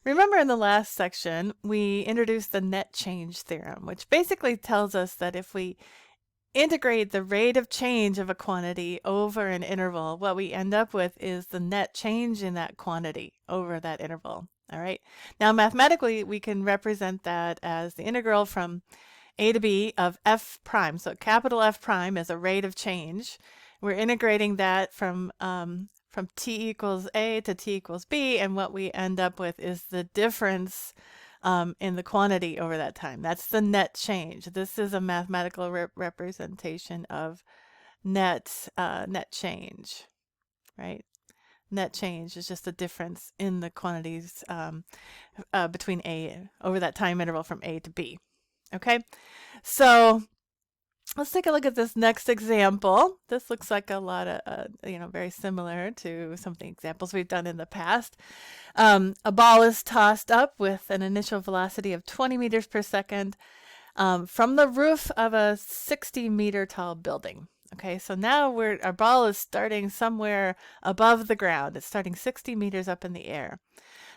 Remember in the last section, we introduced the net change theorem, which basically tells us that if we integrate the rate of change of a quantity over an interval, what we end up with is the net change in that quantity over that interval. All right. Now, mathematically, we can represent that as the integral from a to b of f prime. So capital F prime is a rate of change. We're integrating that from t equals a to t equals b, and what we end up with is the difference in the quantity over that time. That's the net change. This is a mathematical representation of net change, right? Net change is just the difference in the quantities between a over that time interval from a to b. Okay, so let's take a look at this next example. This looks like a lot of, very similar to some of the examples we've done in the past. A ball is tossed up with an initial velocity of 20 meters per second from the roof of a 60-meter tall building. Okay, so now our ball is starting somewhere above the ground. It's starting 60 meters up in the air.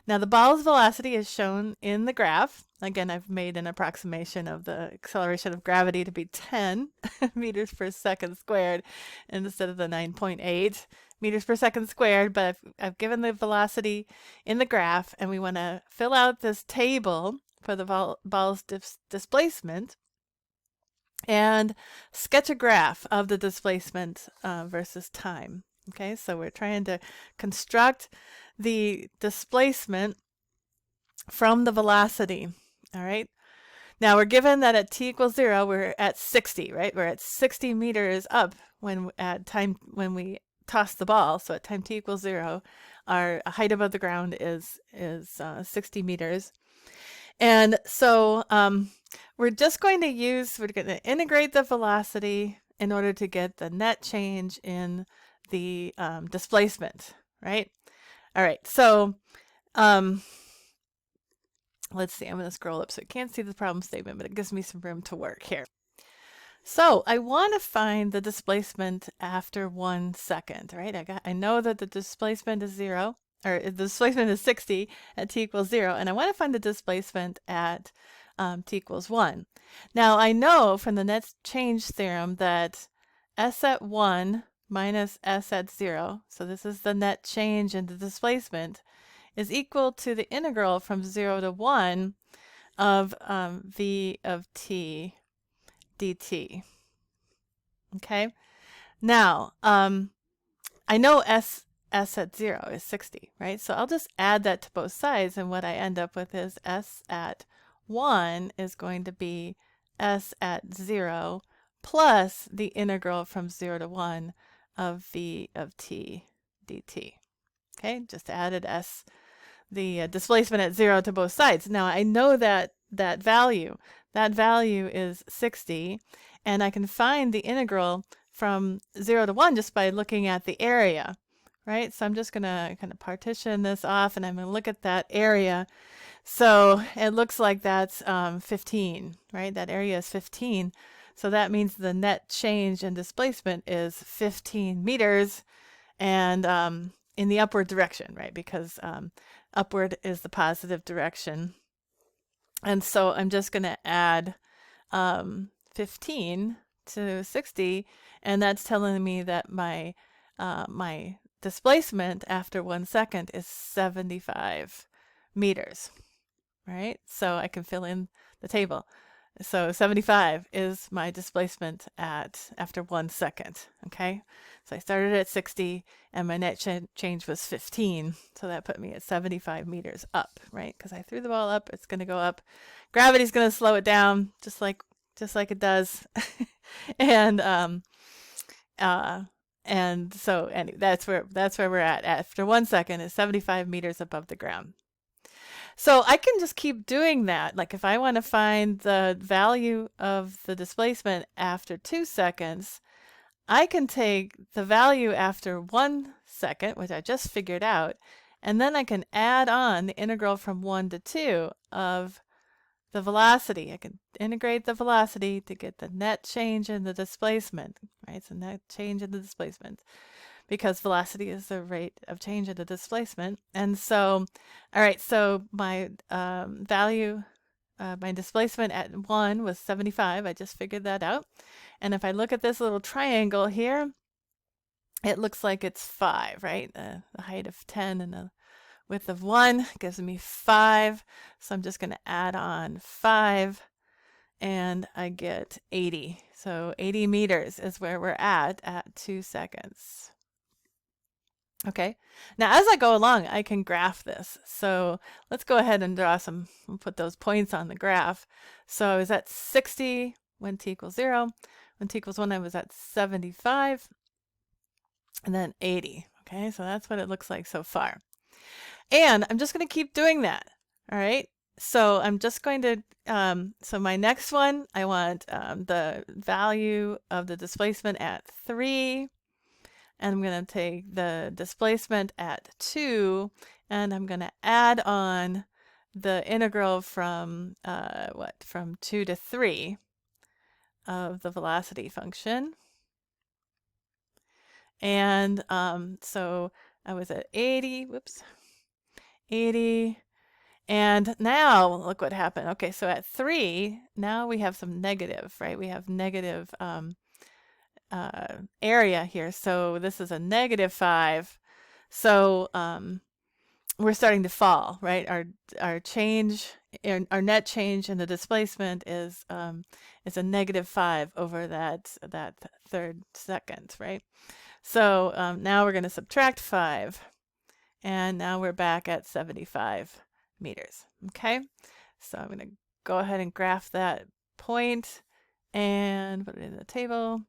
Now the ball's velocity is shown in the graph. Again, I've made an approximation of the acceleration of gravity to be 10 meters per second squared instead of the 9.8 meters per second squared, but I've given the velocity in the graph, and we want to fill out this table for the ball's displacement and sketch a graph of the displacement versus time. Okay, so we're trying to construct the displacement from the velocity. All right. Now we're given that at t equals 0, we're at 60, right? We're at 60 meters up when we toss the ball. So at time t equals 0, our height above the ground is 60 meters. And so we're going to integrate the velocity in order to get the net change in the displacement, right? All right, so let's see, I'm going to scroll up so you can't see the problem statement, but it gives me some room to work here. So I want to find the displacement after 1 second, right? I know that the displacement is 0, or the displacement is 60 at t equals 0, and I want to find the displacement at t equals 1. Now I know from the net change theorem that s at 1 minus s at 0, so this is the net change in the displacement, is equal to the integral from 0 to 1 of v of t dt. Okay, now I know s at 0 is 60, right? So I'll just add that to both sides, and what I end up with is s at 1 is going to be s at 0 plus the integral from 0 to 1 of v of t dt. Okay, just added the displacement at 0 to both sides. Now I know that value is 60, and I can find the integral from 0 to 1 just by looking at the area, right? So I'm just going to kind of partition this off, and I'm going to look at that area. So it looks like that's 15, right? That area is 15. So that means the net change in displacement is 15 meters, and in the upward direction, right? Because upward is the positive direction. And so I'm just going to add 15 to 60, and that's telling me that my displacement after 1 second is 75 meters, right? So I can fill in the table. So 75 is my displacement after 1 second, okay? So I started at 60, and my net change was 15, so that put me at 75 meters up, right? Because I threw the ball up, it's going to go up. Gravity's going to slow it down, just like it does. And so that's where we're at. After 1 second is 75 meters above the ground. So I can just keep doing that. Like if I want to find the value of the displacement after 2 seconds, I can take the value after 1 second, which I just figured out, and then I can add on the integral from 1 to 2 of the velocity. I can integrate the velocity to get the net change in the displacement, right? So net change in the displacement because velocity is the rate of change of the displacement. And so, all right, so my value, my displacement at 1 was 75. I just figured that out. And if I look at this little triangle here, it looks like it's 5, right? The height of 10 and the width of 1 gives me 5. So I'm just going to add on 5 and I get 80. So 80 meters is where we're at 2 seconds. Okay, now as I go along, I can graph this. So let's go ahead and draw some, we'll put those points on the graph. So I was at 60 when t equals 0. When t equals 1, I was at 75. And then 80. Okay, so that's what it looks like so far. And I'm just going to keep doing that. All right. So I'm just going to, so my next one, I want the value of the displacement at 3. And I'm going to take the displacement at 2. And I'm going to add on the integral from, from 2 to 3 of the velocity function. And so I was at 80, whoops, 80. And now look what happened. Okay, so at 3, now we have some negative, right? We have negative area here. So this is a negative 5. So we're starting to fall, right? Our change, our net change in the displacement is a negative 5 over that third second, right? So now we're going to subtract 5, and now we're back at 75 meters. Okay, so I'm going to go ahead and graph that point and put it in the table.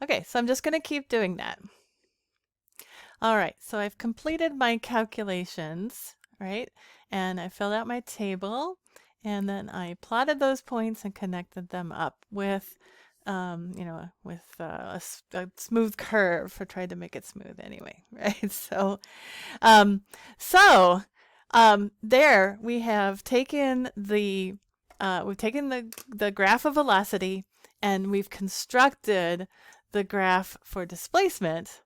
Okay, so I'm just going to keep doing that. All right, so I've completed my calculations, right? And I filled out my table, and then I plotted those points and connected them up with with a smooth curve. I tried to make it smooth anyway, right? So, there we have taken the graph of velocity, and we've constructed the graph for displacement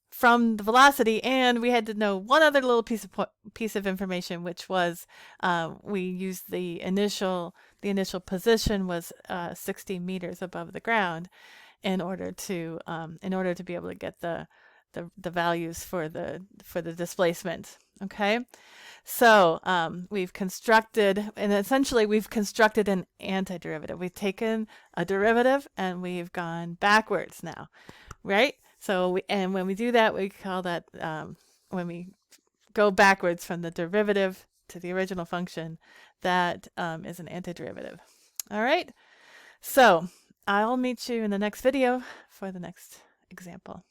from the velocity, and we had to know one other little piece of information, which was we used the initial position was 60 meters above the ground in order to be able to get the values for the displacement. Okay, so we've constructed, and essentially we've constructed an antiderivative. We've taken a derivative and we've gone backwards now, right? So when we do that, we call that when we go backwards from the derivative to the original function, that is an antiderivative. All right, so I'll meet you in the next video for the next example.